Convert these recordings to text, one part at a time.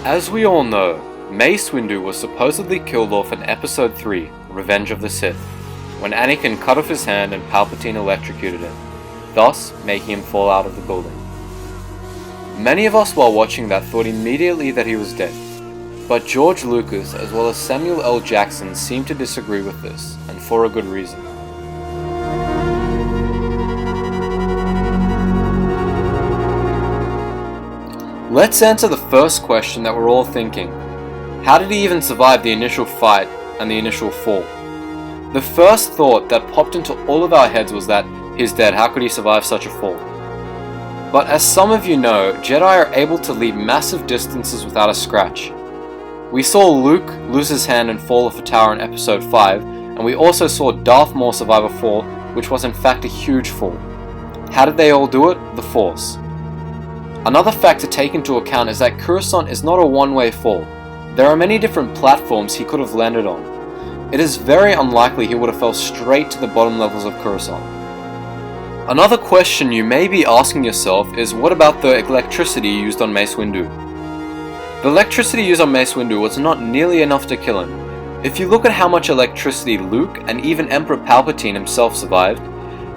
As we all know, Mace Windu was supposedly killed off in Episode 3, Revenge of the Sith, when Anakin cut off his hand and Palpatine electrocuted him, thus making him fall out of the building. Many of us while watching that thought immediately that he was dead, but George Lucas as well as Samuel L. Jackson seemed to disagree with this, and for a good reason. Let's answer the first question that we're all thinking. How did he even survive the initial fight and the initial fall? The first thought that popped into all of our heads was that he's dead, how could he survive such a fall? But as some of you know, Jedi are able to leap massive distances without a scratch. We saw Luke lose his hand and fall off a tower in Episode 5, and we also saw Darth Maul survive a fall, which was in fact a huge fall. How did they all do it? The Force. Another fact to take into account is that Coruscant is not a one-way fall. There are many different platforms he could have landed on. It is very unlikely he would have fell straight to the bottom levels of Coruscant. Another question you may be asking yourself is, what about the electricity used on Mace Windu? The electricity used on Mace Windu was not nearly enough to kill him. If you look at how much electricity Luke and even Emperor Palpatine himself survived,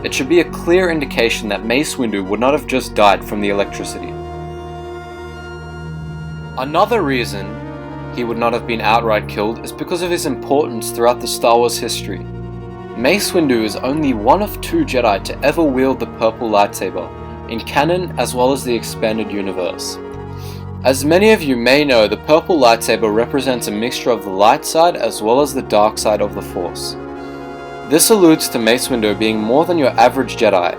it should be a clear indication that Mace Windu would not have just died from the electricity. Another reason he would not have been outright killed is because of his importance throughout the Star Wars history. Mace Windu is only one of 2 Jedi to ever wield the purple lightsaber, in canon as well as the expanded universe. As many of you may know, the purple lightsaber represents a mixture of the light side as well as the dark side of the Force. This alludes to Mace Windu being more than your average Jedi,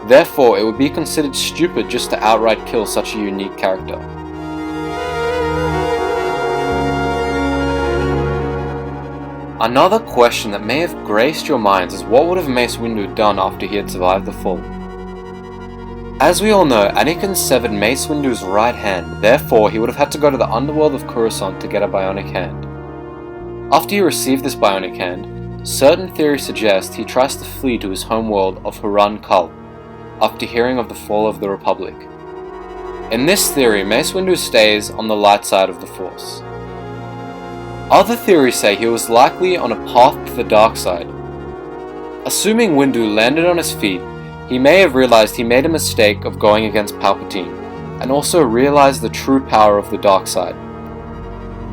therefore it would be considered stupid just to outright kill such a unique character. Another question that may have graced your minds is, what would have Mace Windu done after he had survived the fall? As we all know, Anakin severed Mace Windu's right hand, therefore he would have had to go to the underworld of Coruscant to get a bionic hand. After he received this bionic hand, certain theories suggest he tries to flee to his homeworld of Huran Kal, after hearing of the fall of the Republic. In this theory, Mace Windu stays on the light side of the Force. Other theories say he was likely on a path to the dark side. Assuming Windu landed on his feet, he may have realized he made a mistake of going against Palpatine, and also realized the true power of the dark side.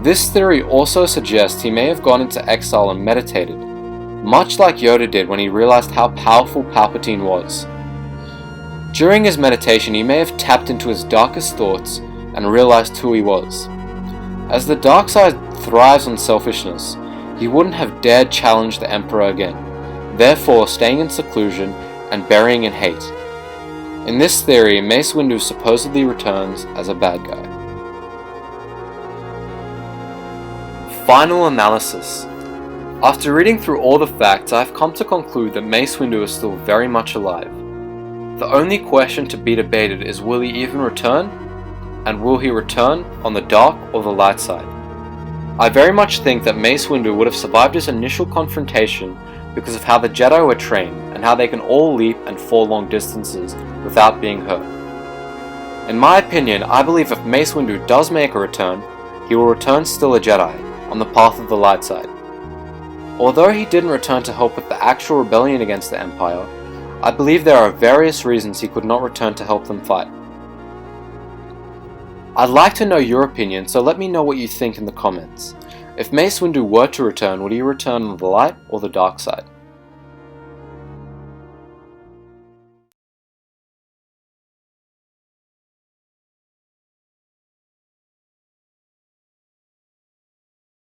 This theory also suggests he may have gone into exile and meditated, much like Yoda did when he realized how powerful Palpatine was. During his meditation, he may have tapped into his darkest thoughts and realized who he was. As the dark side thrives on selfishness, he wouldn't have dared challenge the Emperor again, therefore staying in seclusion and burying in hate. In this theory, Mace Windu supposedly returns as a bad guy. Final analysis. After reading through all the facts, I have come to conclude that Mace Windu is still very much alive. The only question to be debated is, will he even return? And will he return on the dark or the light side? I very much think that Mace Windu would have survived his initial confrontation because of how the Jedi were trained and how they can all leap and fall long distances without being hurt. In my opinion, I believe if Mace Windu does make a return, he will return still a Jedi, on the path of the light side. Although he didn't return to help with the actual rebellion against the Empire, I believe there are various reasons he could not return to help them fight. I'd like to know your opinion, so let me know what you think in the comments. If Mace Windu were to return, would he return on the light or the dark side?